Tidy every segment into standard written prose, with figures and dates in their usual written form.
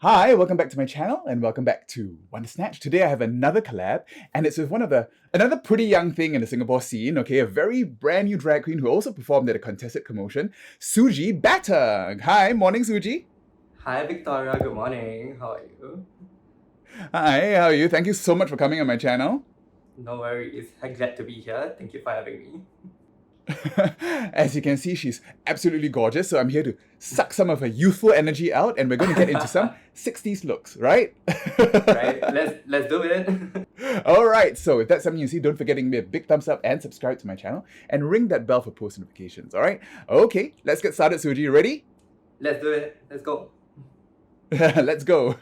Hi, welcome back to my channel and welcome back to Wonder Snatch. Today I have another collab and it's with another pretty young thing in the Singapore scene, okay, a very brand new drag queen who also performed at A Contested Commotion, Suji Batter. Hi, morning Suji. Hi Victoria, good morning. How are you? Hi, how are you? Thank you so much for coming on my channel. No worries. I'm glad to be here. Thank you for having me. As you can see, she's absolutely gorgeous, so I'm here to suck some of her youthful energy out and we're going to get into some 60s looks, right? Right? Let's do it. Alright, so if that's something you see, don't forget to give me a big thumbs up and subscribe to my channel and ring that bell for post notifications, alright? Okay, let's get started, Suji. You ready? Let's do it. Let's go. Let's go.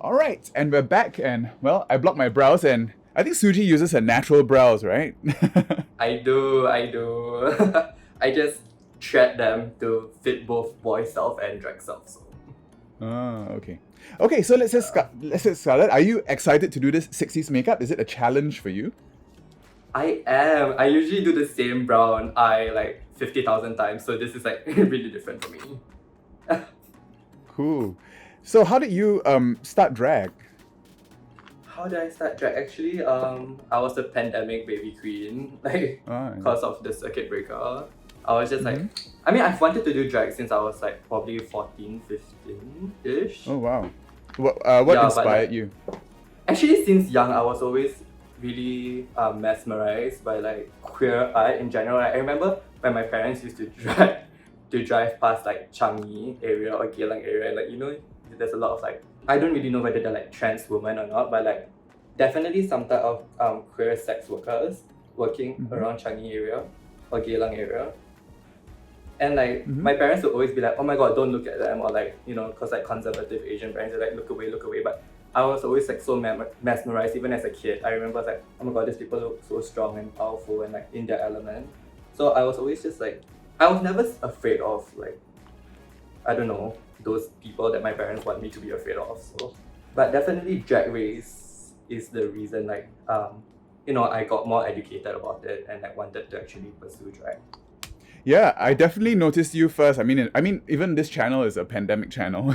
Alright, and we're back and, well, I blocked my brows and I think Suji uses her natural brows, right? I do. I just thread them to fit both boy self and drag self. So. Okay. Okay, so let's get started. Are you excited to do this 60s makeup? Is it a challenge for you? I am. I usually do the same brow and eye like 50,000 times, so this is like really different for me. Cool. So how did you start drag? How did I start drag? Actually, I was a pandemic baby queen, like because of the circuit breaker. I was just like, I mean, I've wanted to do drag since I was like probably 14, 15-ish. Oh wow. What inspired you? Actually, since young, I was always really mesmerized by like queer art in general. Like, I remember when my parents used to drive past like Changi area or Geylang area, and like, you know, there's a lot of like, I don't really know whether they're like trans women or not, but like definitely some type of queer sex workers working around Changi area or Geylang area. And like my parents would always be like, oh my god, don't look at them, or like, you know, because like conservative Asian parents are like, look away. But I was always like so mesmerized even as a kid. I remember like, oh my god, these people look so strong and powerful and like in their element. So I was always just like, I was never afraid of like, I don't know, those people that my parents want me to be afraid of. So, but definitely Drag Race is the reason like, you know, I got more educated about it and like wanted to actually pursue drag. Yeah, I definitely noticed you first. I mean, even this channel is a pandemic channel,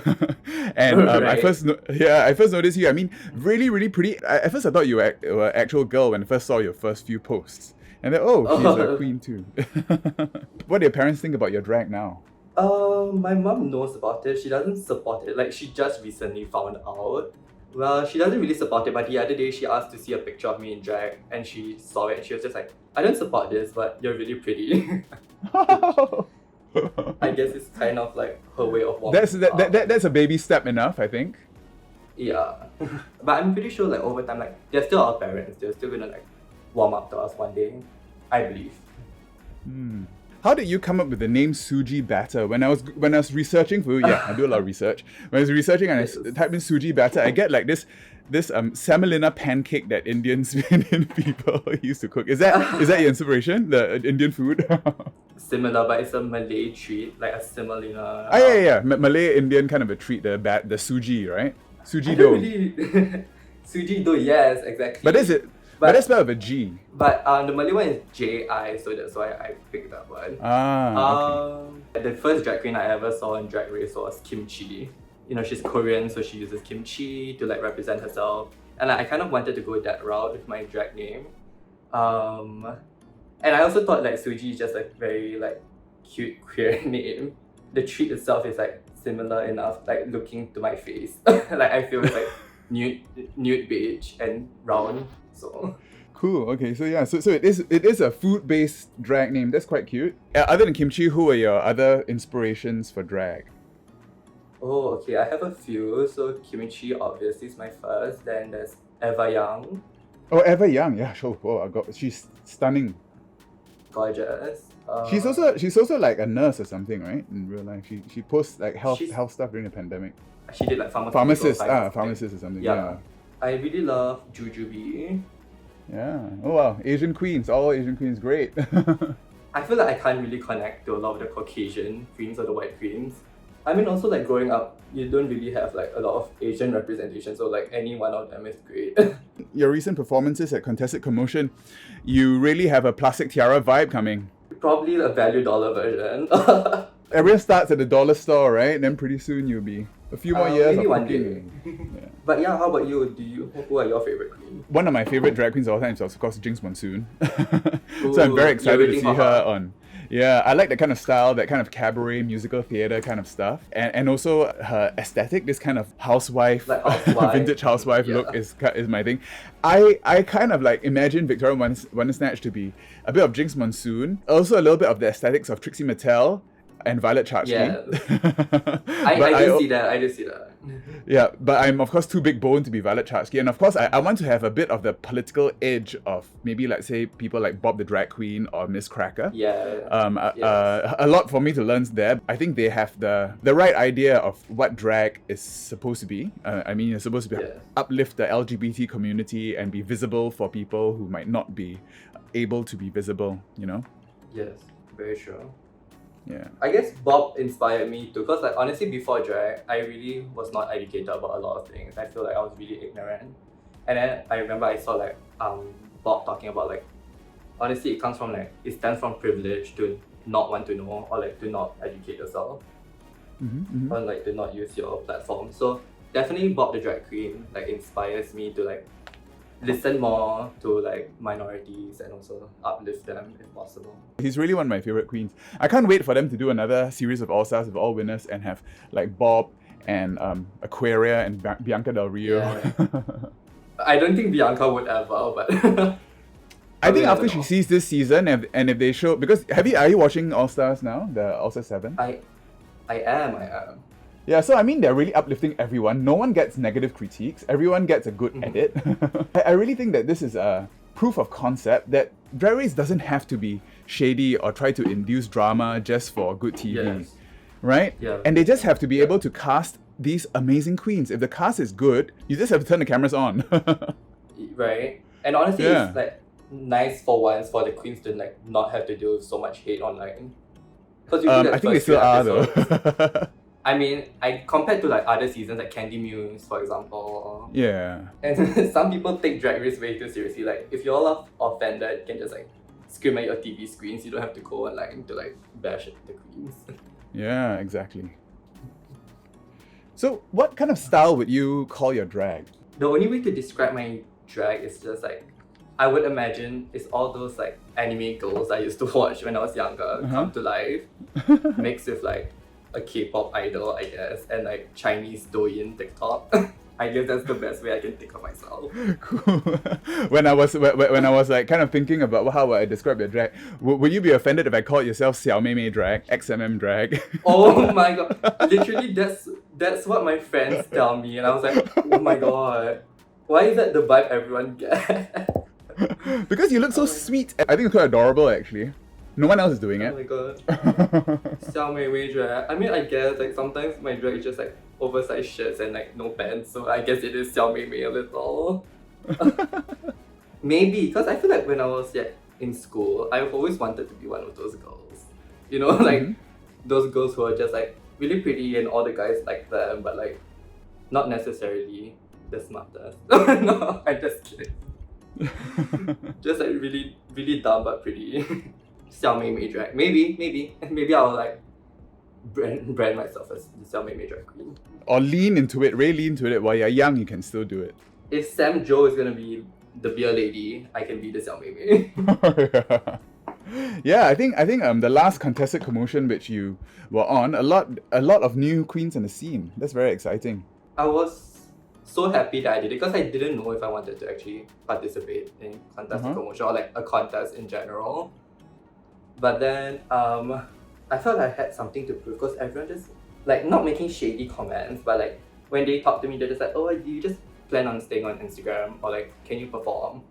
and Right. I first noticed you. I mean, really, really pretty. At first, I thought you were an actual girl when I first saw your first few posts, and then she's a queen too. What do your parents think about your drag now? My mom knows about it. She doesn't support it. Like, she just recently found out. Well, she doesn't really support it, but the other day she asked to see a picture of me in drag and she saw it and she was just like, I don't support this, but you're really pretty. I guess it's kind of like her way of warming up. That's a baby step enough, I think. Yeah. But I'm pretty sure like over time, like, they're still our parents. They're still gonna like warm up to us one day, I believe. How did you come up with the name Suji Batter? When I was researching for you, yeah, I do a lot of research. When I was researching and I typed in Suji Batter, I get like this semolina pancake that Indian people used to cook. Is that your inspiration? The Indian food? Similar, but it's a Malay treat, like a semolina. Yeah. Malay Indian kind of a treat. The suji, right? Suji dough. Suji dough, yes, exactly. But that's spelled with a G. But the Malay one is J-I, so that's why I picked that one. Okay. The first drag queen I ever saw in Drag Race was Kimchi. You know, she's Korean, so she uses kimchi to like represent herself. And like, I kind of wanted to go that route with my drag name. And I also thought like Suji is just a very like cute queer name. The treat itself is like similar enough, like looking to my face. Like I feel it's like nude beige and round. So cool. Okay, so yeah, so it is a food-based drag name. That's quite cute. Other than kimchi, who are your other inspirations for drag? oh, okay, I have a few. So Kimchi obviously is my first. Then there's Eva Young, Oh, Ever Young. Yeah, sure. Oh, she's stunning. gorgeous. She's also like a nurse or something, right? In real life, she posts like health stuff during the pandemic. She did like Pharmacist pharmacist or something. Yeah. I really love Jujubee. Yeah. Oh wow, Asian queens, all Asian queens, great. I feel like I can't really connect to a lot of the Caucasian queens or the white queens. I mean, also like growing up, you don't really have like a lot of Asian representation, so like any one of them is great. Your recent performances at Contested Commotion, you really have a plastic tiara vibe coming. Probably a value dollar version. Everyone starts at the dollar store, right? And then pretty soon you'll be a few more years maybe of one cooking. day. But yeah, how about you? Who are your favorite queens? One of my favorite drag queens of all time is of course Jinx Monsoon. Ooh, So I'm very excited you're to rooting see for her her. on. Yeah, I like that kind of style, that kind of cabaret, musical theatre kind of stuff. And also her aesthetic, this kind of housewife, Like housewife. vintage housewife Yeah. look is my thing. I kind of like imagine Victoria Wondersnatch to be a bit of Jinx Monsoon, also a little bit of the aesthetics of Trixie Mattel and Violet Chachki. Yes. I But do see that. I do see that. yeah, but I'm of course too big bone to be Violet Chachki, and of course I want to have a bit of the political edge of maybe let's say people like Bob the Drag Queen or Miss Cracker. Yeah. Yes. A lot for me to learn there. I think they have the right idea of what drag is supposed to be. I mean, you're supposed to be Yeah. uplift the LGBT community and be visible for people who might not be able to be visible. You know? Yes. Very true. Yeah. I guess Bob inspired me too, because like honestly before drag, I really was not educated about a lot of things. I feel like I was really ignorant. And then I remember I saw like Bob talking about like honestly it stems from privilege to not want to know or like to not educate yourself or like to not use your platform. So definitely Bob the Drag Queen like inspires me to like listen more to like minorities and also uplift them if possible. He's really one of my favorite queens. I can't wait for them to do another series of All Stars with all winners and have like Bob and Aquaria and Bianca Del Rio. Yeah. I don't think Bianca would ever, but I think never after she know. sees this season and if they show, because are you watching All Stars now, the All Stars 7? I am. Yeah, so I mean they're really uplifting everyone. No one gets negative critiques. Everyone gets a good edit. I really think that this is a proof of concept that Drag Race doesn't have to be shady or try to induce drama just for good TV. Yes. Right? Yeah. And they just have to be able to cast these amazing queens. If the cast is good, you just have to turn the cameras on. Right. And honestly, Yeah. it's like nice for once for the queens to like not have to deal with so much hate online. Because I think they still are though. I mean, compared to like other seasons like Candy Muse, for example. Yeah. And some people take Drag Race way too seriously. Like if you're all offended, you can just like scream at your TV screens. You don't have to go online to like bash at the queens. Yeah, exactly. So what kind of style would you call your drag? The only way to describe my drag is just like I would imagine it's all those like anime girls I used to watch when I was younger come to life, mixed with like a K-pop idol, I guess, and like Chinese Douyin TikTok. I guess that's the best way I can think of myself. Cool. When I was like kind of thinking about how would I describe your drag, would you be offended if I called yourself Xiao Mei Mei drag, XMM drag? Oh my god! Literally, that's what my friends tell me, and I was like, oh my god, why is that the vibe everyone gets? Because you look so sweet. I think it's quite adorable actually. No one else is doing Oh it. my god. Xiao Mei Mei drag. I mean, I guess like sometimes my drag is just like oversized shirts and like no pants, so I guess it is Xiao Mei Mei a little. Maybe, because I feel like when I was in school, I've always wanted to be one of those girls. You know, like those girls who are just like really pretty and all the guys like them, but like not necessarily the smartest. No, I'm just kidding. Just like really, really dumb but pretty. Xiao Mei Mei drag. Maybe I'll like brand myself as the Xiao Mei Mei drag queen. Or lean into it, really lean into it. While you're young, you can still do it. If Sam Jo is gonna be the beer lady, I can be the Xiao Mei Mei. Yeah, I think the last Contested Commotion which you were on, a lot of new queens in the scene. That's very exciting. I was so happy that I did it because I didn't know if I wanted to actually participate in Contested Commotion or like a contest in general. But then I felt I had something to prove because everyone just like not making shady comments, but like when they talk to me, they're just like, oh, do you just plan on staying on Instagram or like can you perform?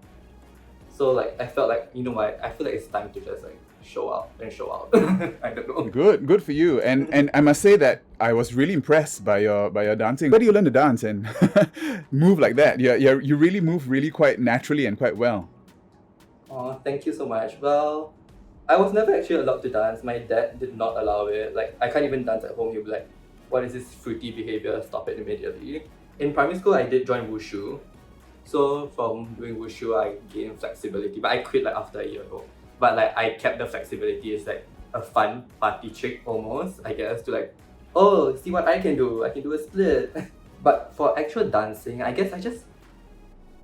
So like I felt like, you know what, I feel like it's time to just like show out. I don't know. Good for you. And I must say that I was really impressed by your dancing. Where do you learn to dance and move like that? You really move really quite naturally and quite well. Oh, thank you so much. Well, I was never actually allowed to dance. My dad did not allow it. Like I can't even dance at home. He'll be like, what is this fruity behavior, stop it immediately. In primary school, I did join wushu. So from doing wushu, I gained flexibility, but I quit like after a year ago. But like I kept the flexibility as like a fun party trick almost, I guess, to like, oh, see what I can do a split. But for actual dancing, I guess I just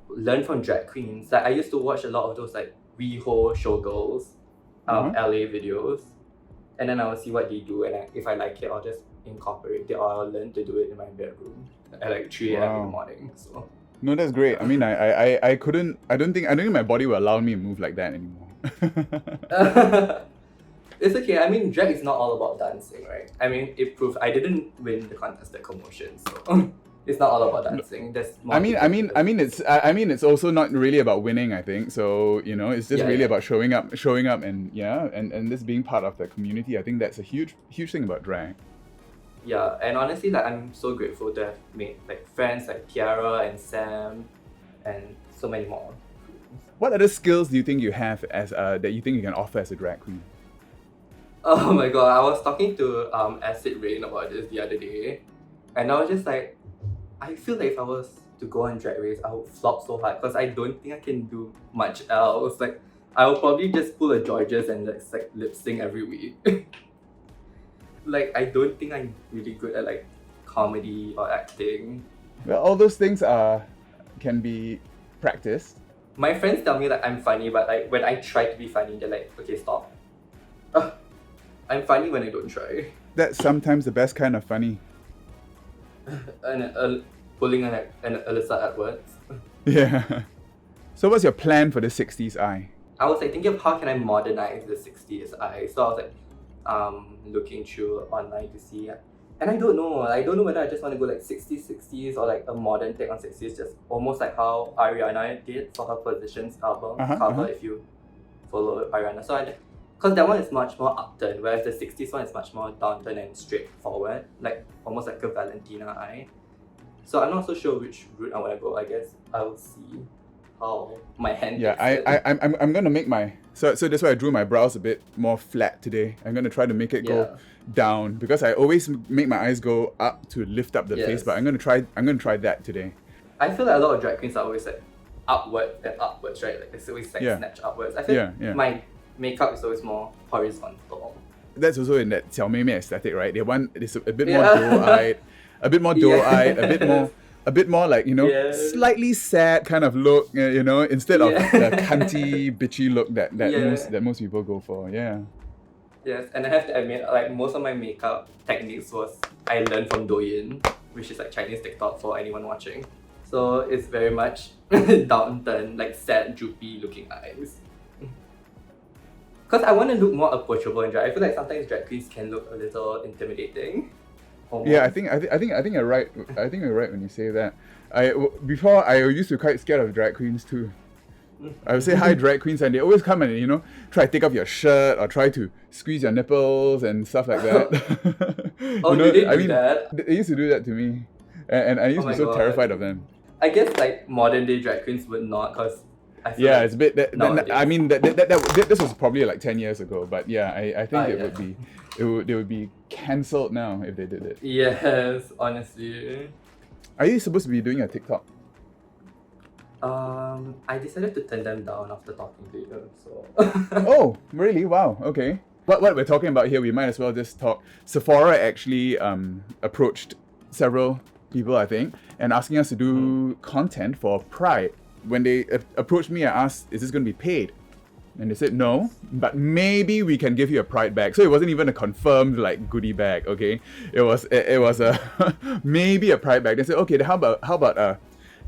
learned from drag queens. Like I used to watch a lot of those like WeHo showgirls, LA videos, and then I will see what they do, and if I like it, I'll just incorporate it, or I'll learn to do it in my bedroom at like 3 a.m. in the morning. So No, that's great. I mean, I don't think my body will allow me to move like that anymore. it's okay. I mean, drag is not all about dancing, right? I mean, it proved I didn't win the contested commotion, so it's not all about dancing. There's more it's also not really about winning, I think. So, you know, it's just really about showing up and and this being part of the community. I think that's a huge thing about drag. Yeah, and honestly, like I'm so grateful to have made like friends like Kiara and Sam, and so many more. What other skills do you think you have as that you think you can offer as a drag queen? Oh my god, I was talking to Acid Rain about this the other day, and I was just like, I feel like if I was to go on Drag Race, I would flop so hard because I don't think I can do much else. Like I will probably just pull a Georges and like lip sync every week. Like I don't think I'm really good at like comedy or acting. Well, all those things can be practiced. My friends tell me that I'm funny, but like when I try to be funny, they're like, okay, stop. I'm funny when I don't try. That's sometimes the best kind of funny. And pulling an Alyssa Edwards. Yeah. So what's your plan for the 60s eye? I was like thinking of how can I modernize the 60s eye. So I was like looking through online to see, and I don't know whether I just want to go like 60s or like a modern take on 60s, just almost like how Ariana did for her Positions album cover, if you follow Ariana. So because that one is much more upturn, whereas the 60s one is much more downturn and straightforward, like almost like a Valentina eye. So I'm not so sure which route I want to go. I guess I'll see how my hand. Yeah, I'm gonna make my so that's why I drew my brows a bit more flat today. I'm gonna try to make it go down because I always make my eyes go up to lift up the face, but I'm gonna try that today. I feel like a lot of drag queens are always like upward and upwards, right? Like it's always like snatch upwards. I feel my makeup is always more horizontal. That's also in that Xiao Mei Mei aesthetic, right? They want it's a bit more doe-eyed, a bit more like, you know, slightly sad kind of look, you know, instead of the cunty, bitchy look that most people go for. Yeah. Yes, and I have to admit, like most of my makeup techniques I learned from Douyin, which is like Chinese TikTok for anyone watching. So it's very much downturn, like sad, droopy looking eyes. Because I want to look more approachable in drag. I feel like sometimes drag queens can look a little intimidating. Almost. Yeah, I think you're right. I think you're right when you say that. Before I used to be quite scared of drag queens too. I would say hi drag queens and they always come and, you know, try to take off your shirt or try to squeeze your nipples and stuff like that. Oh, you know, did they do that? They used to do that to me, and I used to be so terrified of them. I guess like modern day drag queens would not, because it's a bit. This was probably like 10 years ago, but yeah, I think they would be cancelled now if they did it. Yes, honestly. Are you supposed to be doing a TikTok? I decided to turn them down after talking to you, so. Oh, really? Wow. Okay. What we're talking about here, we might as well just talk. Sephora actually approached several people, I think, and asking us to do content for Pride. When they approached me, I asked, "Is this going to be paid?" And they said, "No, but maybe we can give you a Pride bag." So it wasn't even a confirmed like goodie bag. Okay, it was a maybe a Pride bag. They said, "Okay, how about a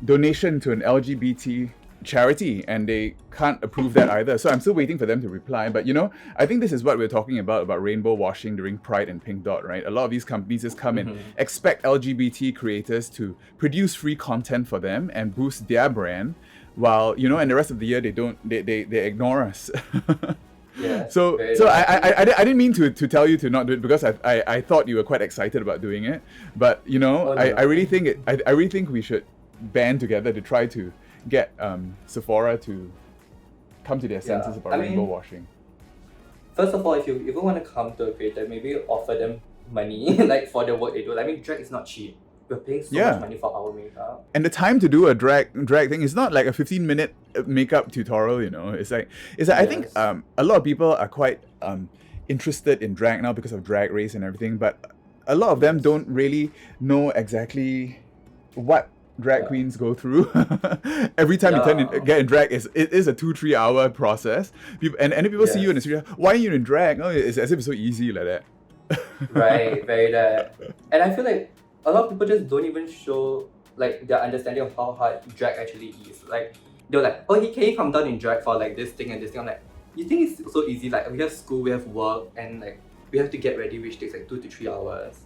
donation to an LGBT charity?" And they can't approve that either. So I'm still waiting for them to reply. But you know, I think this is what we're talking about rainbow washing during Pride and Pink Dot, right? A lot of these companies just come and expect LGBT creators to produce free content for them and boost their brand, while, you know, and the rest of the year they ignore us. Yeah. So I didn't mean to tell you to not do it, because I thought you were quite excited about doing it. But you know, I really think we should band together to try to get Sephora to come to their senses about rainbow washing. First of all, if you want to come to a creator, maybe offer them money like for the work they do. I mean, drag is not cheap. We're paying so much money for our makeup. And the time to do a drag thing is not like a 15-minute makeup tutorial, you know. It's like I think a lot of people are quite interested in drag now because of Drag Race and everything, but a lot of them don't really know exactly what drag queens go through. Every time you get in drag, it is a 2-3 hour process. And people see you in the street, why are you in drag? Oh, it's as if it's so easy like that. Right, very that. And I feel like a lot of people just don't even show like their understanding of how hard drag actually is. Like they're like, oh, can you come down in drag for like this thing and this thing? I'm like, you think it's so easy? Like we have school, we have work, and like we have to get ready, which takes like 2 to 3 hours.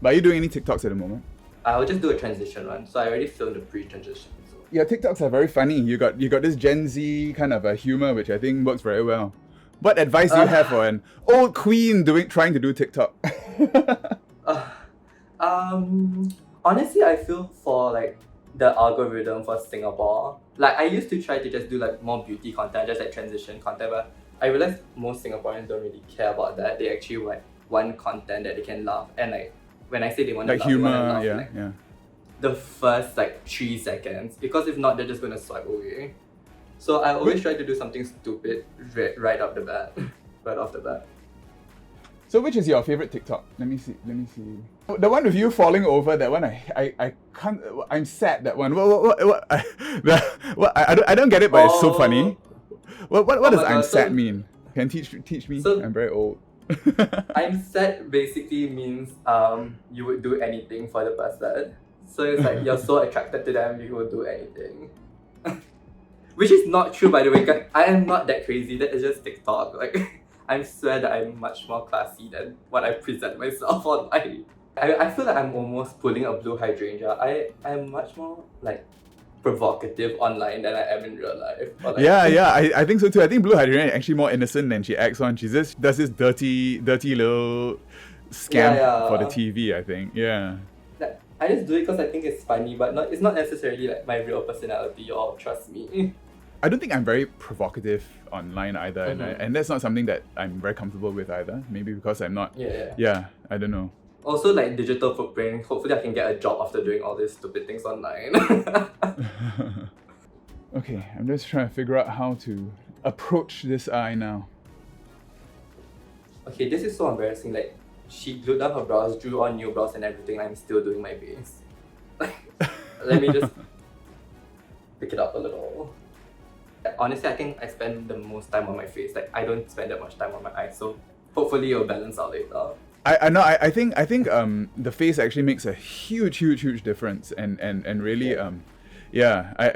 But are you doing any TikToks at the moment? I'll just do a transition one. So I already filmed the pre-transition. So. Yeah, TikToks are very funny. You got this Gen Z kind of a humor, which I think works very well. What advice do you have for an old queen trying to do TikTok? Honestly, I feel for like the algorithm for Singapore. Like I used to try to just do like more beauty content, just like transition content, but I realized most Singaporeans don't really care about that. They actually want content that they can laugh. And like when I say they want to like laugh, humor, they want to laugh, the first like 3 seconds, because if not, they're just gonna swipe away. So I always try to do something stupid right off the bat. So which is your favorite TikTok? Let me see. The one with you falling over, that one I can't. I'm sad. That one. I don't get it, but it's so funny. What does I'm sad mean? Can teach me? So, I'm very old. I'm sad basically means you would do anything for the person. So it's like you're so attracted to them, you will do anything. Which is not true, by the way, guys. I am not that crazy. That is just TikTok. Like, I swear that I'm much more classy than what I present myself online. I feel like I'm almost pulling a blue hydrangea. I am much more like provocative online than I am in real life. Like, I think so too. I think Blue Hydrangea is actually more innocent than she acts on. She just does this dirty little scam for the TV, I think. Yeah. Like, I just do it because I think it's funny, but it's not necessarily like my real personality, or trust me. I don't think I'm very provocative online either, and that's not something that I'm very comfortable with either. Maybe because I'm not. Yeah, I don't know. Also, like digital footprint. Hopefully, I can get a job after doing all these stupid things online. Okay, I'm just trying to figure out how to approach this eye now. Okay, this is so embarrassing. Like, she glued down her brows, drew on new brows and everything, and I'm still doing my base. Let me just pick it up a little. Honestly, I think I spend the most time on my face. Like, I don't spend that much time on my eyes, so hopefully it'll balance out later. I think the face actually makes a huge difference, and really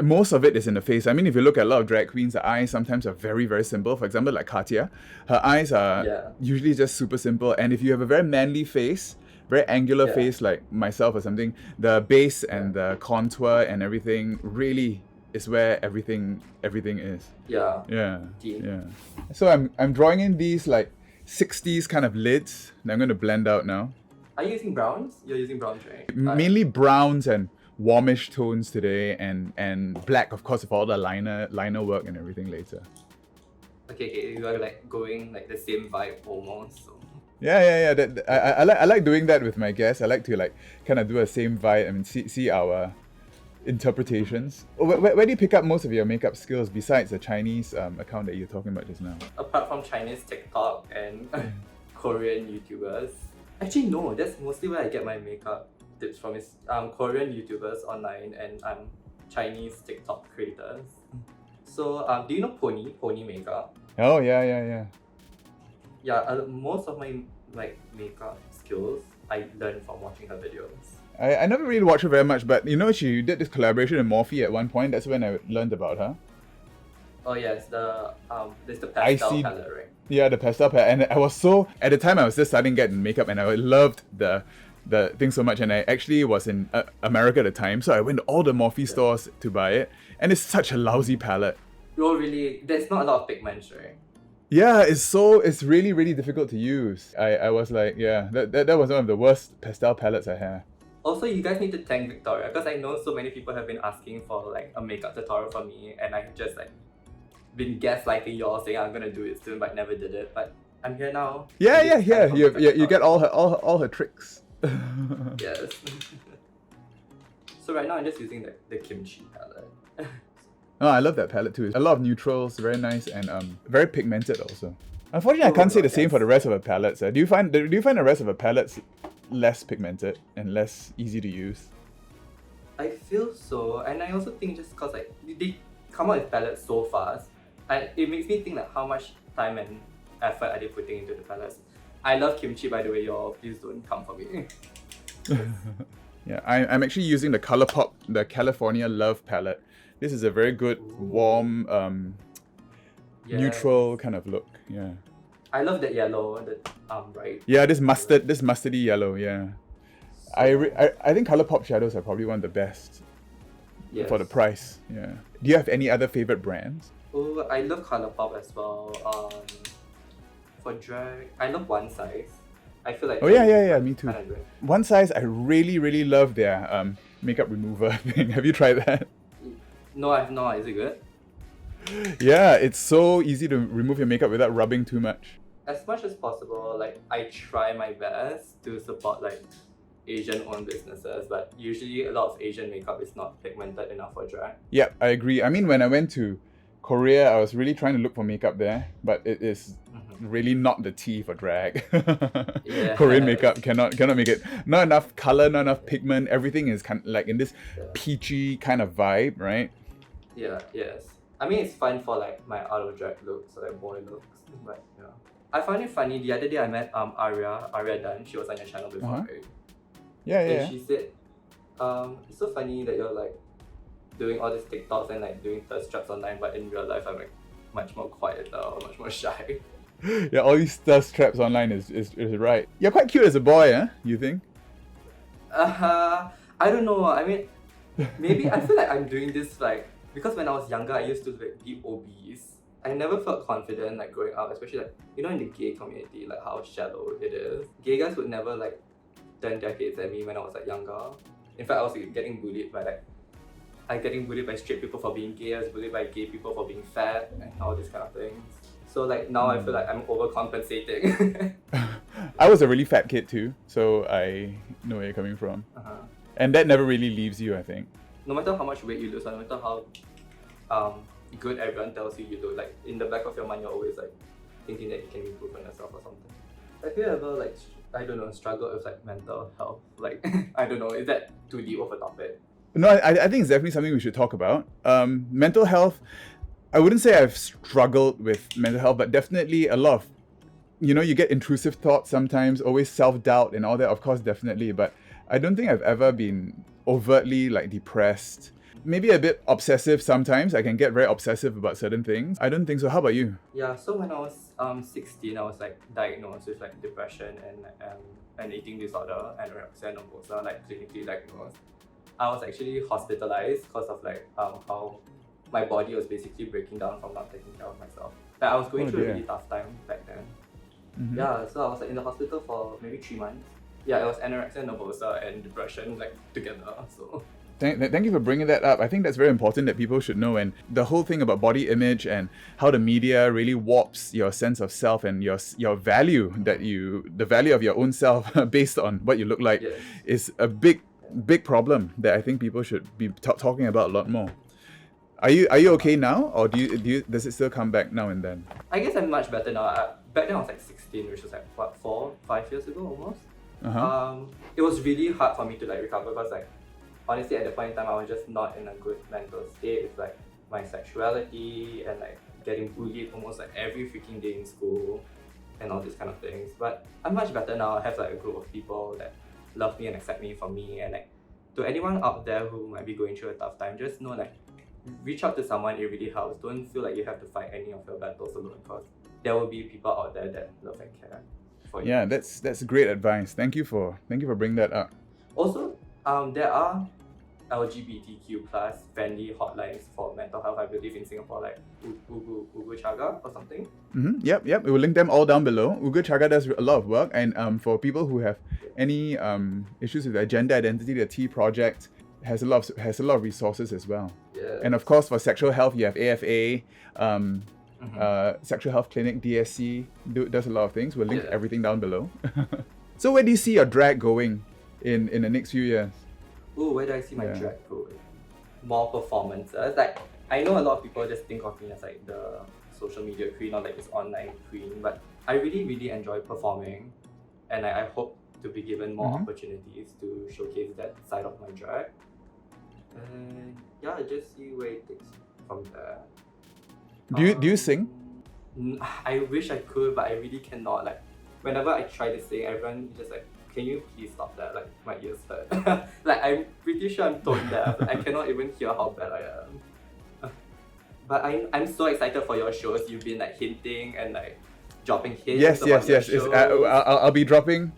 most of it is in the face. I mean, if you look at a lot of drag queens, the eyes sometimes are very, very simple. For example, like Katya, her eyes are usually just super simple. And if you have a very manly face, very angular face like myself or something, the base and the contour and everything really is where everything is. Yeah. So I'm drawing in these like 60s kind of lids that I'm going to blend out now. Are you using browns? You're using browns, right? Mainly browns and warmish tones today, and black, of course, for all the liner work and everything later. Okay, you are like going like the same vibe almost. So. Yeah. I like doing that with my guests. I like to like kind of do a same vibe and see our interpretations. Where do you pick up most of your makeup skills besides the Chinese account that you're talking about just now? Apart from Chinese TikTok and Korean YouTubers. Actually, no, that's mostly where I get my makeup tips from, is Korean YouTubers online and Chinese TikTok creators. So, do you know Pony makeup? Oh, yeah. Yeah, most of my like makeup skills I learned from watching her videos. I never really watched her very much, but you know, she did this collaboration with Morphe at one point. That's when I learned about her. Oh yes, there's the pastel palette, right? Yeah, the pastel palette. And I was so, at the time I was just starting getting makeup and I loved the thing so much, and I actually was in America at the time, so I went to all the Morphe stores to buy it, and it's such a lousy palette. Oh really? There's not a lot of pigments, right? Yeah, it's really difficult to use. I was like, that was one of the worst pastel palettes I had. Also, you guys need to thank Victoria, because I know so many people have been asking for like a makeup tutorial from me, and I just like been gaslighting y'all saying I'm gonna do it soon but never did it. But I'm here now. Yeah, And this yeah. time You get all her tricks. Yes. So right now I'm just using the kimchi palette. Oh, I love that palette too. A lot of neutrals, very nice, and very pigmented also. Unfortunately, I can't say the same for the rest of her palettes. Do you find the rest of her palettes less pigmented and less easy to use? I feel so, and I also think just because like they come out with palettes so fast, and it makes me think like how much time and effort are they putting into the palettes. I love kimchi, by the way, y'all. Please don't come for me. Yeah, I'm actually using the ColourPop, the California Love palette. This is a very good, warm, neutral kind of look. Yeah. I love that yellow, right? Yeah, this mustardy yellow. Yeah. I think ColourPop shadows are probably one of the best for the price. Yeah. Do you have any other favorite brands? Oh, I love ColourPop as well. For drag, I love One Size. I feel like me too. One Size, I really love their makeup remover thing. Have you tried that? No, I've not. Is it good? Yeah, it's so easy to remove your makeup without rubbing too much. As much as possible, like I try my best to support like Asian-owned businesses, but usually a lot of Asian makeup is not pigmented enough for drag. Yeah, I agree. I mean, when I went to Korea, I was really trying to look for makeup there, but it is really not the tea for drag. Korean makeup cannot make it. Not enough color, not enough pigment. Everything is kind of like in this peachy kind of vibe, right? Yeah, yes. I mean, it's fun for like my out of drag looks, or like boy looks, but yeah. I find it funny. The other day I met Arya Dunn. She was on your channel before, right? Yeah. And she said, it's so funny that you're like doing all these TikToks and like doing thirst traps online, but in real life I'm like much more quieter or much more shy. Yeah, all these thirst traps online is right. You're quite cute as a boy, huh? You think? I don't know. I mean, maybe I feel like I'm doing this like because when I was younger I used to like be obese. I never felt confident like growing up, especially like in the gay community, like how shallow it is. Gay guys would never like turn their heads at me when I was like younger. In fact, I was getting bullied by straight people for being gay. I was bullied by gay people for being fat and all these kind of things. So like now I feel like I'm overcompensating. I was a really fat kid too, so I know where you're coming from. And that never really leaves you, I think. No matter how much weight you lose, or no matter how good everyone tells you look, like in the back of your mind you're always like thinking that you can improve on yourself or something. Have you ever like struggled with like mental health? Like I don't know, is that too deep of a topic? No, I think it's definitely something we should talk about. Mental health, I wouldn't say I've struggled with mental health, but definitely a lot of, you get intrusive thoughts sometimes, always self-doubt and all that, of course, definitely. But I don't think I've ever been overtly like depressed. Maybe a bit obsessive sometimes. I can get very obsessive about certain things. I don't think so. How about you? Yeah, so when I was 16, I was like diagnosed with like depression and an eating disorder, anorexia nervosa, like clinically diagnosed. I was actually hospitalized because of like how my body was basically breaking down from not taking care of myself. Like I was going through a really tough time back then. Yeah, so I was like in the hospital for maybe 3 months. Yeah, it was anorexia nervosa and depression like together. So Thank you for bringing that up. I think that's very important that people should know. And the whole thing about body image and how the media really warps your sense of self and your value, the value of your own self based on what you look like, is a big problem that I think people should be talking about a lot more. Are you okay now, or does it still come back now and then? I guess I'm much better now. Back then I was like 16, which was like what, 4-5 years ago almost. It was really hard for me to like recover because like honestly at that point in time I was just not in a good mental state with like my sexuality and like getting bullied almost like every freaking day in school and all these kind of things. But I'm much better now. I have like a group of people that love me and accept me for me, and like to anyone out there who might be going through a tough time, just know like reach out to someone. It really helps. Don't feel like you have to fight any of your battles alone, because there will be people out there that love and care for you. Yeah, that's great advice. Thank you for bringing that up. Also, there are LGBTQ plus friendly hotlines for mental health, I believe, in Singapore, like Ugu Chaga or something. Yep. We will link them all down below. Ugu Chaga does a lot of work, and for people who have any issues with their gender identity, the T Project has a lot of resources as well. Yeah. And of course, for sexual health, you have AFA. Sexual Health Clinic, DSC, does a lot of things. We'll link everything down below. So where do you see your drag going in the next few years? Oh, where do I see my drag going? More performances. Like, I know a lot of people just think of me as like the social media queen or like this online queen, but I really, really enjoy performing, and I hope to be given more opportunities to showcase that side of my drag. And yeah, just see where it takes from there. Do you sing? I wish I could, but I really cannot. Like, whenever I try to sing, everyone is just like, can you please stop that? Like, my ears hurt. Like, I'm pretty sure I'm tone deaf. I cannot even hear how bad I am. But I'm so excited for your shows. You've been like hinting and like dropping hints. Yes. Shows. I'll be dropping.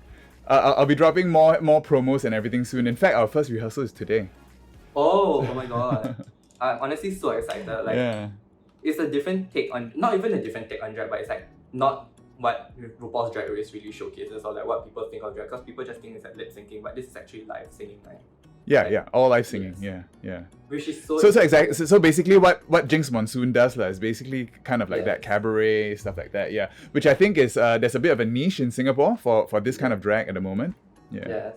I'll be dropping more promos and everything soon. In fact, our first rehearsal is today. Oh my god! I'm honestly so excited. Like, it's a different take on, not even a different take on drag, but it's like not what RuPaul's Drag Race really showcases or like what people think of drag, because people just think it's like lip syncing, but this is actually live singing, right? All live singing. Yeah. Which is so exactly. So basically, what Jinx Monsoon does is basically kind of like that cabaret stuff like that. Yeah, which I think is there's a bit of a niche in Singapore for this kind of drag at the moment. Yeah. Yes.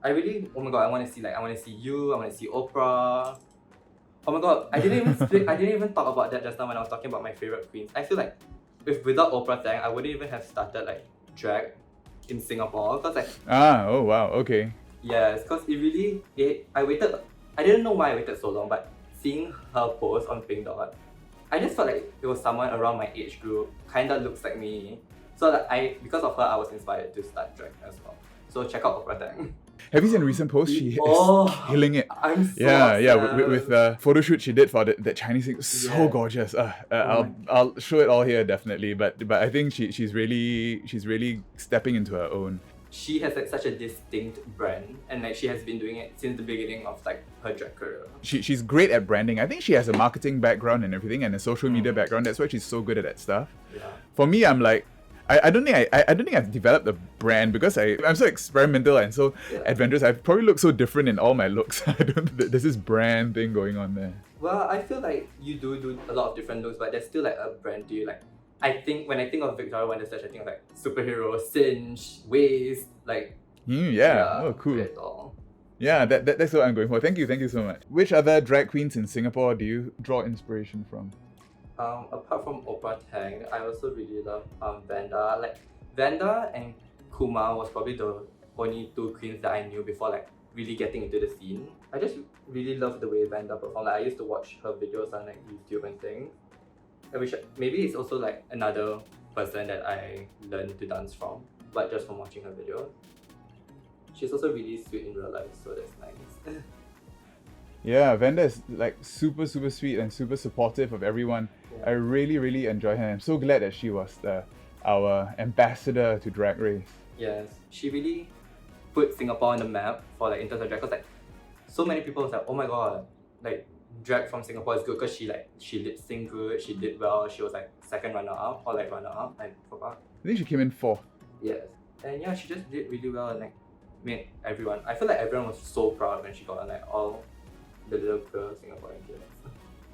I really, oh my god, I want to see you, I want to see Oprah. Oh my god, I didn't even talk about that just now when I was talking about my favorite queens. I feel like without Oprah Tang, I wouldn't even have started like drag in Singapore, because like oh wow, okay. Yes, because I didn't know why I waited so long, but seeing her post on Pink Dot, I just felt like it was someone around my age group, kinda looks like me. So that because of her, I was inspired to start drag as well. So check out Oprah Tang. Have you seen recent posts? She is killing it. I'm so with the photo shoot she did for that Chinese thing. So gorgeous. I'll show it all here definitely. But I think she's really stepping into her own. She has like such a distinct brand, and like she has been doing it since the beginning of like her drag career. She's great at branding. I think she has a marketing background and everything, and a social media background. That's why she's so good at that stuff. Yeah. For me, I'm like, I don't think I've developed a brand because I'm so experimental and so adventurous. I probably look so different in all my looks. There's this brand thing going on there. Well, I feel like you do a lot of different looks, but there's still like a brand to you. Like, I think when I think of Victoria Wondersearch, I think of like superhero, cinch, waist, like oh cool. Yeah, that's what I'm going for. Thank you so much. Which other drag queens in Singapore do you draw inspiration from? Apart from Oprah Tang, I also really love Vanda. Like, Vanda and Kuma was probably the only two queens that I knew before like really getting into the scene. I just really love the way Vanda performed. Like, I used to watch her videos on like YouTube and things. I wish maybe it's also like another person that I learned to dance from, but just from watching her videos. She's also really sweet in real life, so that's nice. Yeah, Vanda is like super sweet and super supportive of everyone. I really enjoy her. I'm so glad that she was our ambassador to Drag Race. Yes, she really put Singapore on the map for like in terms of drag. Cause like so many people was like, oh my god, like drag from Singapore is good because she lip synced good, she did well, she was like second runner up or like runner up, I forgot. I think she came in 4th. Yes, and yeah, she just did really well and like made everyone. I feel like everyone was so proud when she got on like all the little queer Singaporean kids.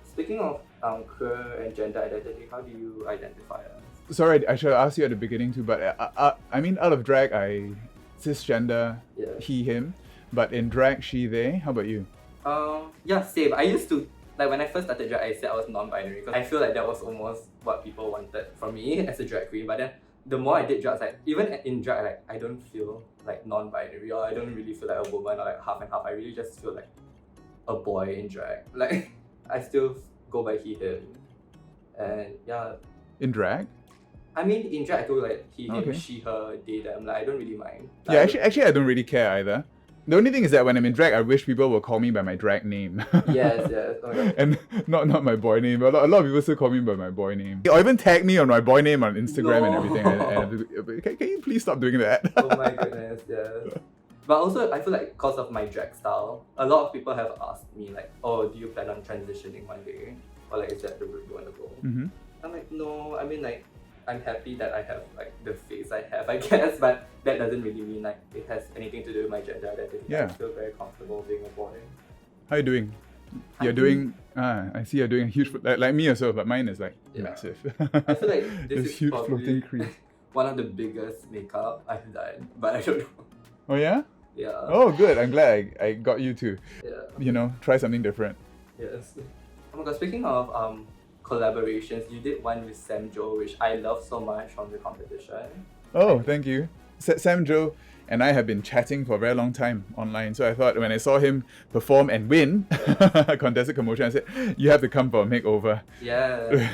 Speaking of queer and gender identity, how do you identify as? Sorry, I should have asked you at the beginning too, but I mean, out of drag, I cisgender, he, him, but in drag, she, they. How about you? Yeah, same. I used to, like when I first started drag, I said I was non-binary because I feel like that was almost what people wanted from me as a drag queen. But then the more I did drag, like even in drag, like I don't feel like non-binary, or I don't really feel like a woman or like half and half. I really just feel like a boy in drag. Like I still go by he, him, and yeah. In drag? I mean, in drag I go like he, him, she, her, they, them. Like I don't really mind. Like, yeah, actually, I don't really care either. The only thing is that when I'm in drag, I wish people will call me by my drag name. Yes. Okay. And not my boy name. A lot of people still call me by my boy name. Or even tag me on my boy name on Instagram and everything. Can you please stop doing that? Oh my goodness, yes. But also, I feel like because of my drag style, a lot of people have asked me like, oh, do you plan on transitioning one day? Or like, is that the route you want to go? Mm-hmm. I'm like, no, I mean like, I'm happy that I have like the face I have, I guess, but that doesn't really mean like it has anything to do with my gender identity. Yeah. I feel very comfortable being a boy. How are you doing? You're doing. I see you're doing a huge like me also, but mine is like massive. I feel like this is huge probably floating crease. one of the biggest makeup I've done, but I don't know. Oh yeah? Yeah. Oh good. I'm glad I got you to, Yeah. try something different. Yes. Oh my god, speaking of collaborations, you did one with Sam Jo, which I love so much from the competition. Oh, thank you. Sam Jo and I have been chatting for a very long time online. So I thought when I saw him perform and win A Contested Commotion, I said, you have to come for a makeover. Yeah.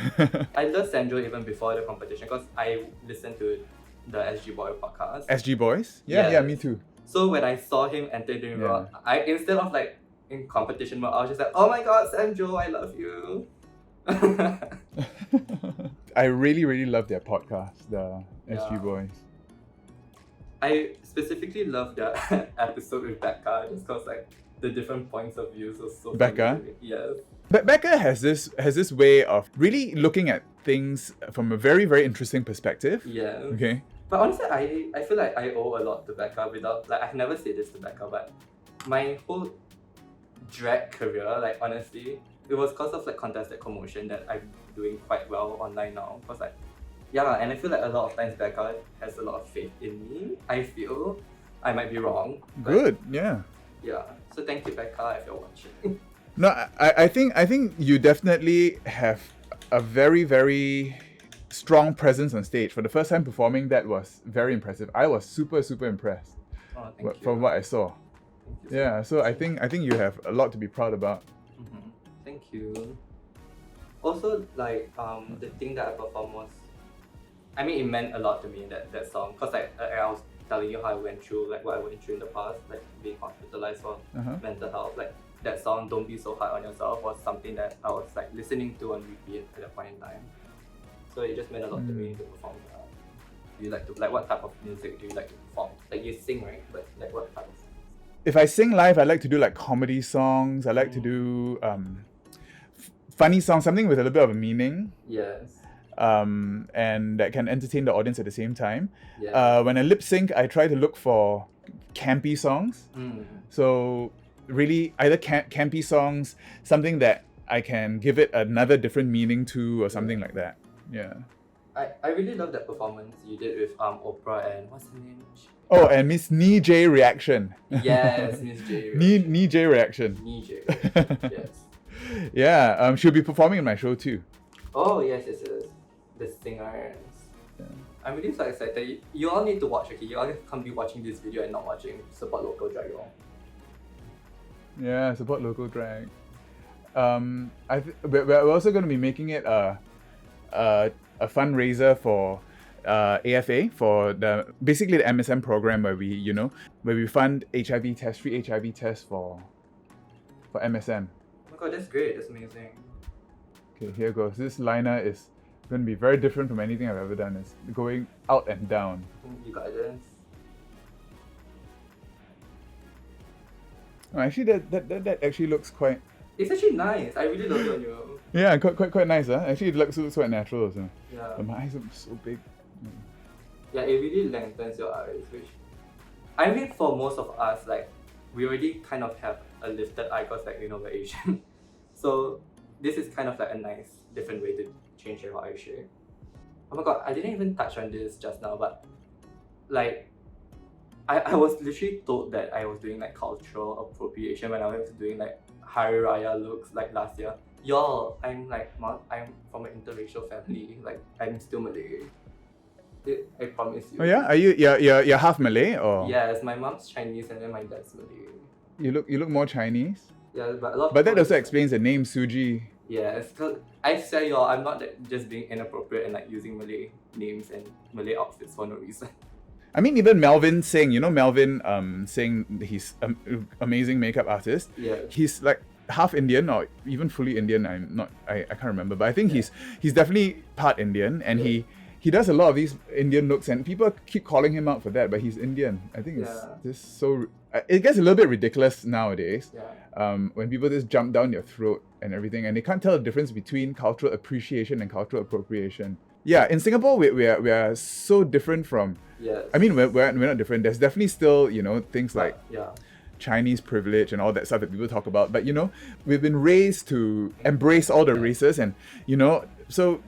I love Sam Jo even before the competition because I listened to the SG Boy podcast. SG Boys? Yeah, Yes. me too. So when I saw him enter the room, I instead of like in competition mode, I was just like, oh my god, Sam Jo, I love you. I really, really love their podcast, the SG Boys. I specifically love the episode with Becca just because like the different points of views are so Becca? funny. Yes. But Becca has this way of really looking at things from a very, very interesting perspective. Yes. Okay. But honestly, I feel like I owe a lot to Becca without like I've never said this to Becca, but my whole drag career, like honestly, it was because of like Contested Commotion that I'm doing quite well online now. Because like and I feel like a lot of times Becca has a lot of faith in me. I feel I might be wrong. But Good, yeah. yeah. So thank you, Becca, if you're watching. No, I think you definitely have a very, very strong presence on stage. For the first time performing, that was very impressive. I was super, super impressed Oh, thank you. from what I saw. Thank you so Yeah, much. so I think you have a lot to be proud about. Mhm. Thank you. Also, like the thing that I performed was, I mean, it meant a lot to me that song because like I was telling you how I went through like what I went through in the past, like being hospitalized for Uh-huh. mental health. Like that song, "Don't Be So Hard on Yourself," was something that I was like listening to on repeat at that point in time. So it just meant a lot to me to perform that. Do you like to what type of music do you like to perform? Like you sing, right? But like what type of songs? If I sing live, I like to do like comedy songs. I like to do funny songs, something with a little bit of a meaning. Yes. And that can entertain the audience at the same time. Yeah. When I lip sync, I try to look for campy songs. So really either campy songs, something that I can give it another different meaning to or something like that. Yeah. I really love that performance you did with Oprah and what's her name? Oh, and Miss Nee J Reaction. Yes, Miss J. Nee J Reaction. Nee J. Yes. Yeah, she'll be performing in my show too. Oh yes. The singers. Yeah. I'm really so excited. You all need to watch, okay? You all can't be watching this video and not watching. Support local drag roll. Yeah, support local drag. We're also going to be making it a fundraiser for AFA for basically the MSM program where we fund free HIV tests for MSM. Oh my god, that's great. That's amazing. Okay, here goes. This liner is going to be very different from anything I've ever done. It's going out and down. You got this. Oh, actually, that actually looks quite. It's actually nice. I really love it on you. Yeah, quite nice, huh? Actually, it looks quite natural also. Yeah. But my eyes are so big. Yeah, it really lengthens your eyes, which I mean for most of us, like we already kind of have a lifted eye because like we're Asian. So this is kind of like a nice different way to change your eye shape. Oh my god, I didn't even touch on this just now, but like I was literally told that I was doing like cultural appropriation when I was doing like Hari Raya looks like last year. Y'all, I'm from an interracial family. Like I'm still Malay. I promise you. Oh yeah, are you're half Malay or? Yes, my mom's Chinese and then my dad's Malay. You look more Chinese. Yeah, but a lot. Of But that people also explains the name Suji. Yes, because I swear y'all, I'm not just being inappropriate and like using Malay names and Malay outfits for no reason. I mean, even Melvin Singh, Melvin Singh, he's an amazing makeup artist. Yeah. He's like half Indian or even fully Indian. I can't remember, but I think he's definitely part Indian, and he does a lot of these Indian looks, and people keep calling him out for that, but he's Indian. I think it's just so. It gets a little bit ridiculous nowadays. Yeah. When people just jump down your throat and everything, and they can't tell the difference between cultural appreciation and cultural appropriation. Yeah, in Singapore, we are so different from. Yes. I mean, we're not different. There's definitely still things like yeah. Chinese privilege and all that stuff that people talk about. But, we've been raised to embrace all the races and, so,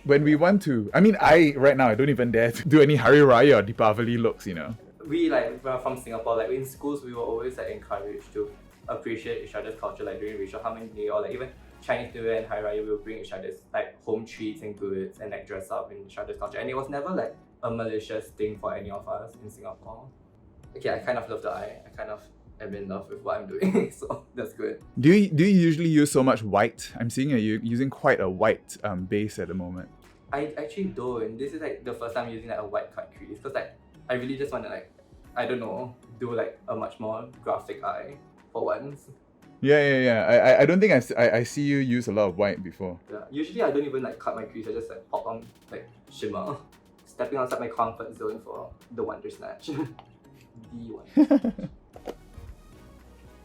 when we want to... I mean, right now, I don't even dare to do any Hari Raya or Deepavali looks, We, we're from Singapore, in schools, we were always, encouraged to appreciate each other's culture, during racial harmony day, or, even Chinese New Year and Hari Raya, we will bring each other's, home treats and goods and, dress up in each other's culture. And it was never, a malicious thing for any of us in Singapore. Okay, I kind of love the eye. I kind of am in love with what I'm doing, so that's good. Do you usually use so much white? I'm seeing you using quite a white base at the moment. I actually don't. This is the first time using a white cut crease because I really just want to I don't know, do a much more graphic eye for once. Yeah. I don't think I see you use a lot of white before. Yeah. Usually I don't even cut my crease. I just pop on shimmer, stepping outside my comfort zone for the Wonder Snatch. The one.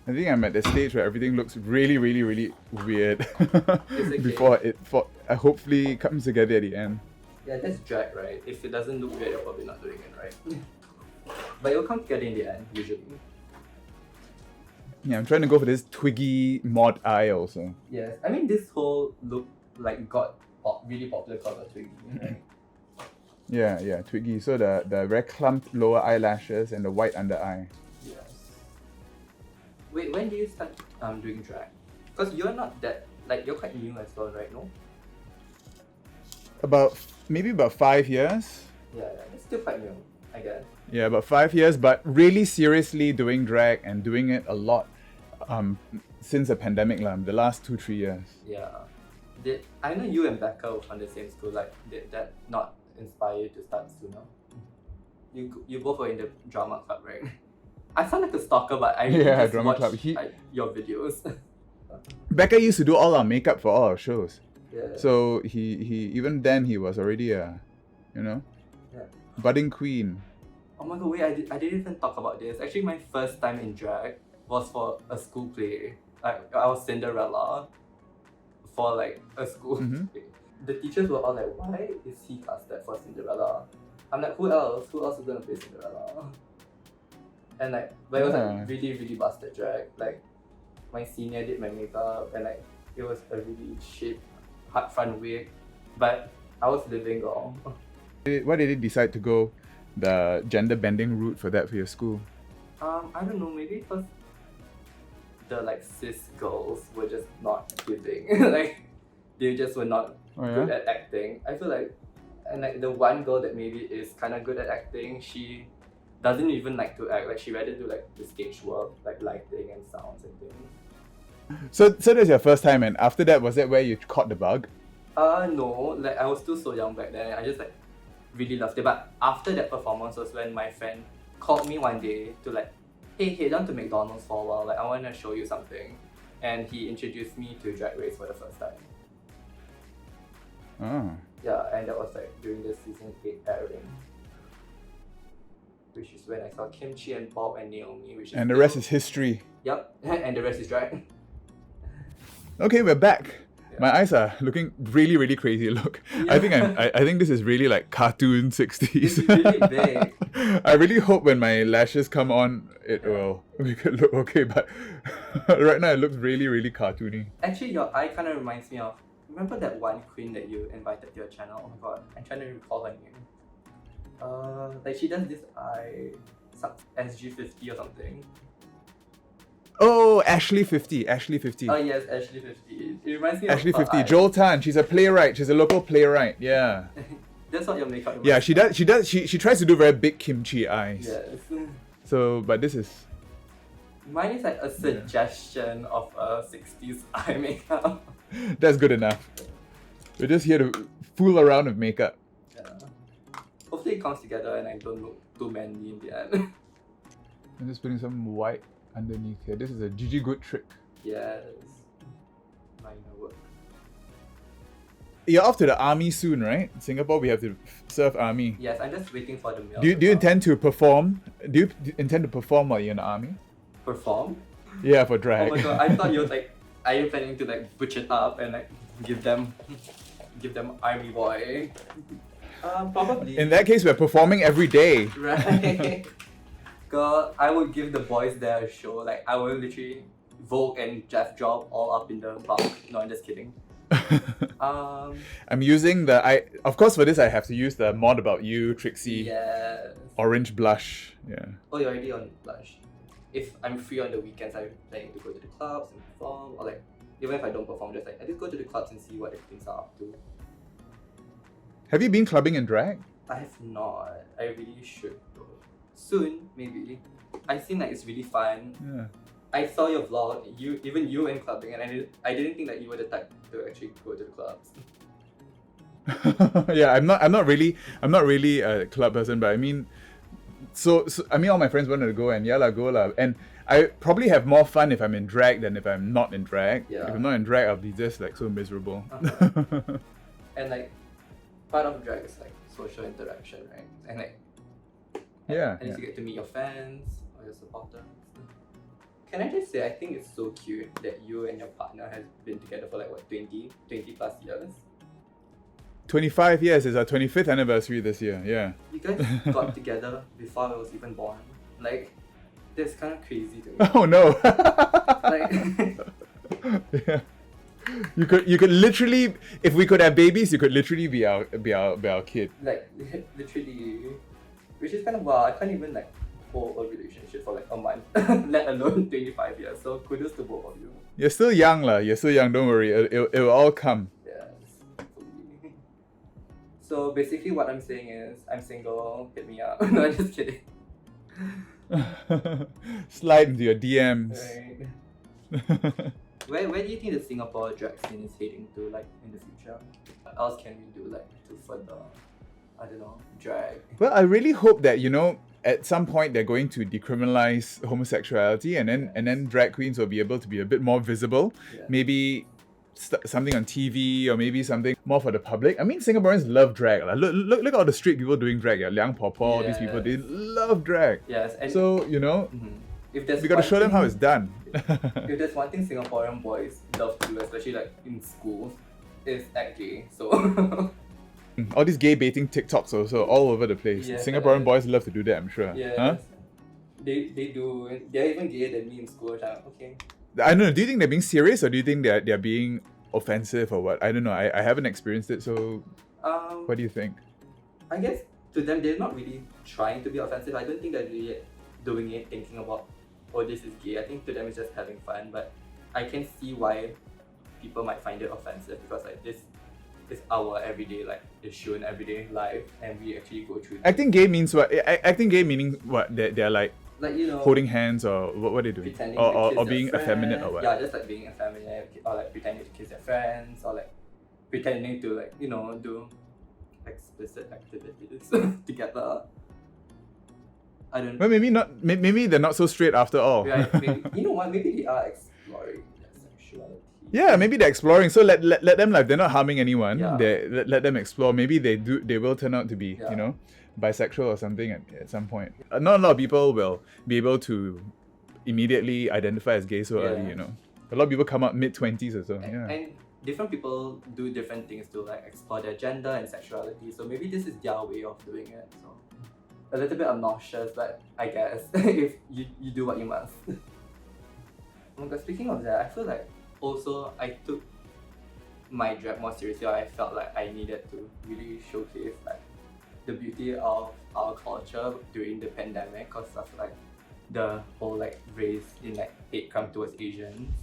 I think I'm at the stage where everything looks really, really, really weird Okay. before it hopefully comes together at the end. Yeah, that's drag, right? If it doesn't look weird, you're probably not doing it right. But it'll come together in the end, usually. Yeah, I'm trying to go for this twiggy mod eye also. Yes, I mean this whole look got really popular because of Twiggy, right? Yeah, twiggy. So the very clumped lower eyelashes and the white under eye. Yes. Wait, when did you start doing drag? Because you're not that you're quite new as well, right? No. Maybe about 5 years. Yeah, it's still quite new, I guess. Yeah, about 5 years, but really seriously doing drag and doing it a lot since the pandemic, the last 2-3 years. Yeah. I know you and Becca were from the same school, did that not inspire you to start sooner? You both were in the drama club, right? I sound like a stalker, but I really just drama watch club. your videos. Becca used to do all our makeup for all our shows. Yeah. So he even then he was already a, budding queen. Oh my god, wait, I didn't even talk about this. Actually, my first time in drag was for a school play. I was Cinderella for a school play. The teachers were all why is he casted for Cinderella? I'm who else? Who else is gonna play Cinderella? And but it was really, really busted drag. My senior did my makeup and it was a really cheap hard front wig. But I was living girl. Why did you decide to go the gender bending route for your school? I don't know, maybe because the cis girls were just not giving. They just were not good at acting. I feel and the one girl that maybe is kind of good at acting, she doesn't even like to act. She rather do the stage work, lighting and sounds and things. So that's your first time, and after that, was that where you caught the bug? No, I was still so young back then. I just really loved it. But after that performance was when my friend called me one day to hey, head down to McDonald's for a while. I want to show you something. And he introduced me to Drag Race for the first time. Oh. Yeah, and that was during the season 8 airing. Which is when I saw Kimchi and Bob and Naomi. And the rest is history. Yep, and the rest is drag. Okay, we're back. Yeah. My eyes are looking really, really crazy. Look, yeah. I think this is really cartoon 60s. It's really big. I really hope when my lashes come on, it will make it look okay. But right now, it looks really, really cartoony. Actually, your eye kind of reminds me of. Remember that one queen that you invited to your channel? Oh my god, I'm trying to recall her name. She does this eye, SG50 or something. Oh, Ashley 50. Oh yes, Ashley 50. It reminds me Ashley of her 50. eye. Joel Tan. She's a playwright. She's a local playwright. Yeah. That's what your makeup reminds Yeah, she does. She does. She tries to do very big kimchi eyes. Yes. So, but this is. Mine is a suggestion of a 60s eye makeup. That's good enough. We're just here to fool around with makeup. Yeah. Hopefully it comes together and I don't look too manly in the end. I'm just putting some white underneath here. This is a Gigi Good trick. Yes. Minor work. You're off to the army soon, right? In Singapore, we have to serve army. Yes, I'm just waiting for the mail. Do you intend to perform? Do you intend to perform while you're in the army? Perform? Yeah, for drag. Oh my god, I thought you were are you planning to butch it up and give them army boy? Probably. In that case, we're performing every day. Right. Girl, I would give the boys there a show. Like, I will literally Vogue and Jeff Job all up in the bunk. No, I'm just kidding. I'm using of course for this I have to use the Mod About You Trixie Yes. orange blush. Yeah. Oh, you're already on blush. If I'm free on the weekends, I'm planning to go to the clubs and perform, or like even if I don't perform, just like I just go to the clubs and see what everything's up to. Have you been clubbing in drag? I have not. I really should though. Soon, maybe. I seem like it's really fun. Yeah. I saw your vlog, you in clubbing, and I didn't think that you were the type to actually go to the clubs. Yeah, I'm not really a club person, but I mean, so I mean, all my friends wanted to go, and go lah. And I probably have more fun if I'm in drag than if I'm not in drag. Yeah. If I'm not in drag, I'll be just like so miserable. And like, part of drag is like social interaction, right? And like, Yeah. at least you get to meet your fans or your supporters. Can I just say, I think it's so cute that you and your partner has been together for like what, 20 plus years? 25 years is our 25th anniversary this year. Yeah. You guys got together before I was even born. Like, that's kind of crazy to me. Oh no. Like, Yeah. You could literally, if we could have babies, you could literally be our kid. like literally, which is kind of wow. I can't even like hold a relationship for like a month, let alone 25 years. So kudos to both of you. You're still young lah. You're still young. Don't worry. It will all come. Yes. Hopefully. So basically, what I'm saying is, I'm single. Hit me up. No, I'm just kidding. Slide into your DMs. Right. Where do you think the Singapore drag scene is heading to, like, in the future? What else can we do, like, to further, I don't know, drag? Well, I really hope that, at some point they're going to decriminalize homosexuality, and then drag queens will be able to be a bit more visible. Yeah. Maybe something on TV, or maybe something more for the public. I mean, Singaporeans love drag. Look at all the street people doing drag. Yeah, Liang Po Po, these people, they love drag. Yes, and So, if there's we got to show them how it's done. If there's one thing Singaporean boys love to do, especially like in schools, is act gay. So All these gay baiting TikToks also all over the place. Yeah. Singaporean boys love to do that, I'm sure. yes, Huh? they do. They're even gayer than me in school. I'm like, okay. I don't know. Do you think they're being serious, or do you think they're being offensive, or what? I don't know. I haven't experienced it, so what do you think? I guess to them they're not really trying to be offensive. I don't think they're really doing it thinking about, oh, this is gay. I think to them it's just having fun. But I can see why people might find it offensive, because like this is our everyday, like issue in everyday life, and we actually go through. Acting gay means what? Acting gay meaning what? They're like holding hands, or what are they doing? pretending Or to kiss being their effeminate, friends. or what? Yeah, just like being effeminate, or like pretending to kiss their friends, or like pretending to like do explicit activities together. I don't. Well, maybe not. Maybe they're not so straight after all. Right, maybe, you know what? Maybe they are exploring their sexuality. Yeah, maybe they're exploring. So let them live. They're not harming anyone. Yeah. Let them explore. Maybe they will turn out to be Yeah. bisexual or something at some point. Not a lot of people will be able to immediately identify as gay so Yeah. early. A lot of people come up mid-20s or so. Yeah. And different people do different things to like explore their gender and sexuality. So maybe this is their way of doing it. So a little bit obnoxious, but I guess if you do what you must. Oh my god, speaking of that, I feel like also I took my drag more seriously. I felt like I needed to really showcase like the beauty of our culture during the pandemic, because of like the whole like race in like hate crime towards Asians.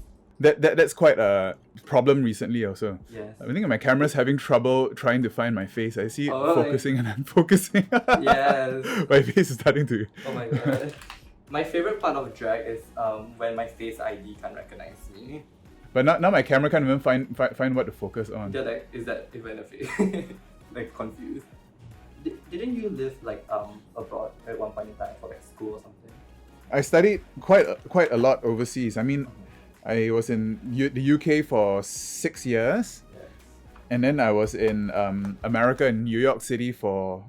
That's quite a problem recently also. Yes. I think my camera's having trouble trying to find my face. I see it Oh, focusing and unfocusing. Yes. My face is starting to... Oh my god. My favorite part of drag is when my face ID can't recognize me. But now my camera can't even find what to focus on. They're like, is that even a face? Like confused. Didn't you live like abroad at one point in time for like school or something? I studied quite a lot overseas. I mean, I was in the UK for 6 years, Yes. and then I was in America, in New York City for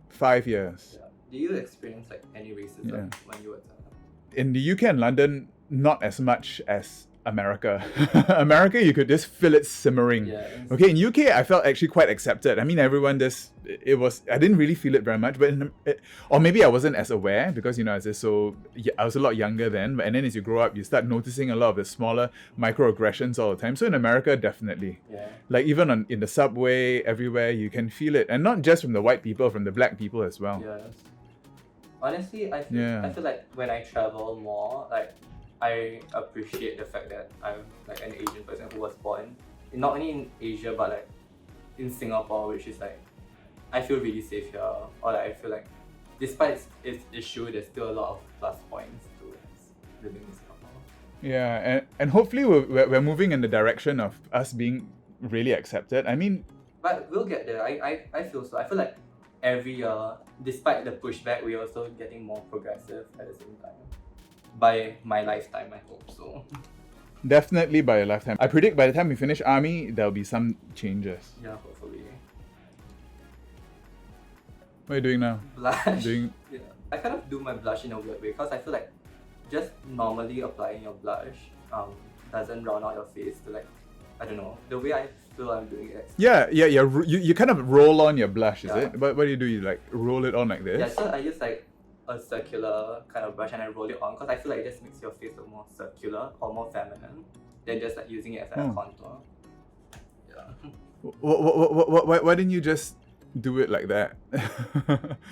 5 years. Yeah. Do you experience like any racism Yeah. when you were there? In the UK and London, not as much as America. America, you could just feel it simmering. Yes. Okay, in UK, I felt actually quite accepted. I mean, everyone just, I didn't really feel it very much, but or maybe I wasn't as aware because, I was just I was a lot younger then. And then as you grow up, you start noticing a lot of the smaller microaggressions all the time. So in America, definitely. Yeah. Like even in the subway, everywhere, you can feel it. And not just from the white people, from the black people as well. Yes. Honestly, I feel like when I travel more, like I appreciate the fact that I'm like an Asian person who was born not only in Asia but like in Singapore, which is like I feel really safe here, or like I feel like despite its issue, there's still a lot of plus points to living in Singapore. Yeah, and hopefully we're moving in the direction of us being really accepted. I mean, but we'll get there. I feel so. I feel like every year, despite the pushback, we're also getting more progressive at the same time. By my lifetime, I hope so. Definitely by a lifetime. I predict by the time we finish army, there'll be some changes. Yeah, hopefully. What are you doing now? Blush. Yeah, I kind of do my blush in a weird way because I feel like just normally applying your blush doesn't round out your face to like, I don't know, the way I feel I'm doing it. Yeah. You kind of roll on your blush, is Yeah. it? What do? You like roll it on like this? Yeah, so I use like a circular kind of brush and I roll it on because I feel like it just makes your face look more circular or more feminine than just like using it as like a contour. Yeah. Why didn't you just do it like that?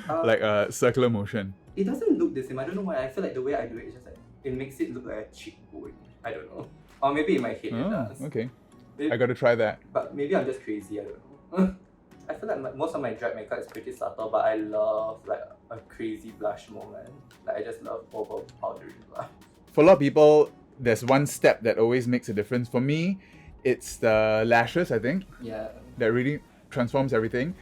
Like a circular motion. It doesn't look the same. I don't know why. I feel like the way I do it is just like it makes it look like a cheekbone. I don't know. Or maybe in my head it does. Okay. Maybe, I gotta try that. but maybe I'm just crazy. I don't know. I feel like most of my drag makeup is pretty subtle, but I love like a crazy blush moment. Like I just love overpowering blush. For a lot of people, there's one step that always makes a difference. For me, it's the lashes, I think, Yeah. that really transforms everything.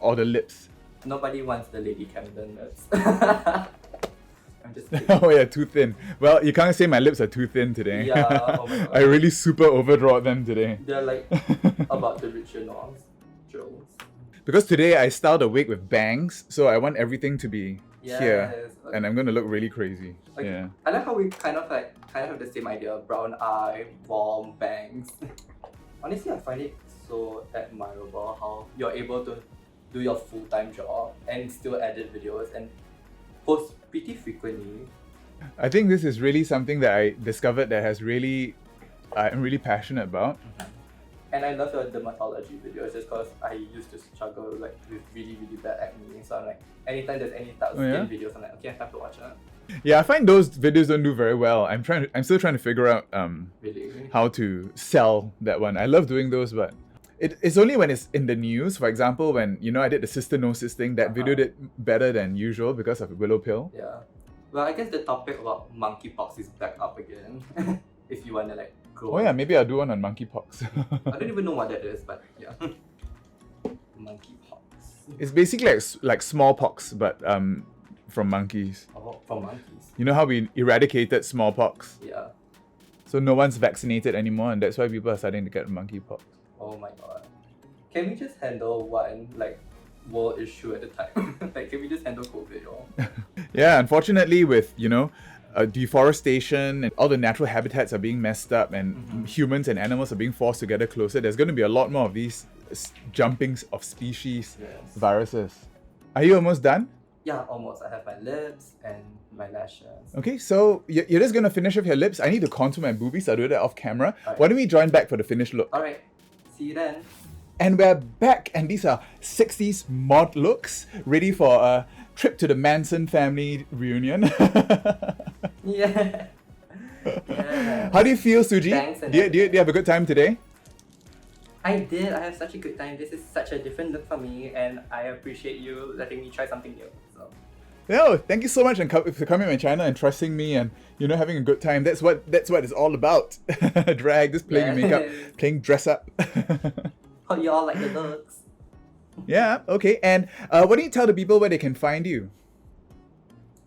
Or the lips. Nobody wants the Lady Camden lips. I'm just kidding. Oh yeah, too thin. Well, you can't say my lips are too thin today. Yeah, oh my god. I really super overdraw them today. They're like about the richer norms. Jokes. Because today I styled a wig with bangs, so I want everything to be here. Yes. And I'm gonna look really crazy. Like, Yeah. I like how we kind of have the same idea. Brown eye, warm bangs. Honestly, I find it so admirable how you're able to do your full-time job and still edit videos and post pretty frequently. I think this is really something that I discovered that I'm really passionate about. And I love your dermatology videos just because I used to struggle like with really, really bad acne. So I'm like, anytime there's any type of skin videos, I'm like, okay, I have to watch it. Yeah, I find those videos don't do very well. I'm still trying to figure out Really? how to sell that one. I love doing those, but it's only when it's in the news. For example, when I did the sister nosis thing, that video did better than usual because of willow pill. Yeah. Well, I guess the topic about monkeypox is back up again. If you wanna like go. Oh yeah, maybe I'll do one on monkeypox. I don't even know what that is, but yeah. Monkeypox. It's basically like smallpox, but from monkeys. Oh, from monkeys. You know how we eradicated smallpox? Yeah. So no one's vaccinated anymore, and that's why people are starting to get monkeypox. Oh my god. Can we just handle one like world issue at a time? Like, can we just handle COVID or? Yeah, unfortunately, with deforestation and all the natural habitats are being messed up, and humans and animals are being forced to gather closer, there's going to be a lot more of these jumpings of species viruses. Are you almost done? Yeah, almost. I have my lips and my lashes. Okay, so you're just going to finish off your lips. I need to contour my boobies. I'll do that off camera. Right. Why don't we join back for the finished look? Alright, see you then. And we're back, and these are 60s mod looks, ready for a trip to the Manson family reunion. Yeah. Yeah. How do you feel, Suji? Thanks, and Do you have a good time today? I did. I have such a good time. This is such a different look for me, and I appreciate you letting me try something new. So. No, thank you so much for coming to my channel and trusting me and having a good time. That's what it's all about. Drag, just playing makeup, playing dress up. Hope you all like the looks. Yeah, okay. And why don't you tell the people where they can find you?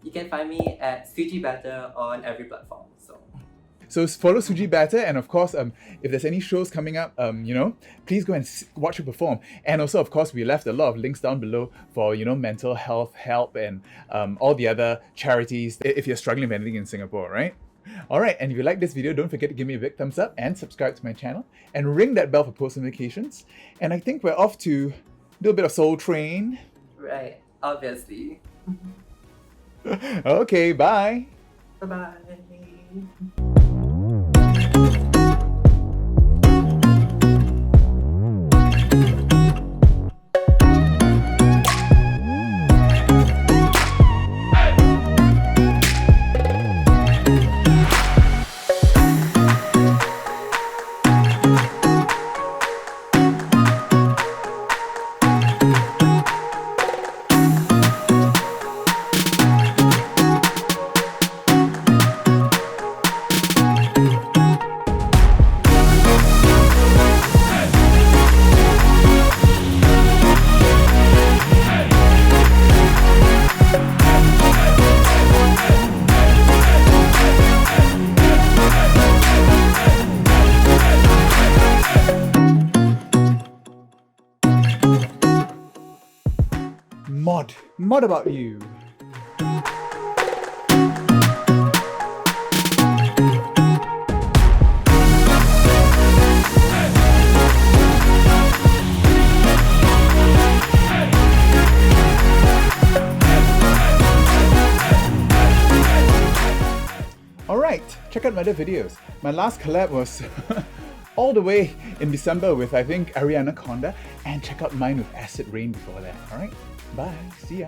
You can find me at Suji Batter on every platform. So follow Suji Batter, and of course, if there's any shows coming up, please go and watch her perform. And also, of course, we left a lot of links down below for mental health help and all the other charities if you're struggling with anything in Singapore, right? Alright, and if you like this video, don't forget to give me a big thumbs up and subscribe to my channel and ring that bell for post notifications. And I think we're off to do a bit of Soul Train. Right, obviously. Okay, bye. Bye-bye. Mod about you. Alright, check out my other videos. My last collab was all the way in December with, I think, Ariana Conda, and check out mine with Acid Rain before that. Alright, bye, see ya.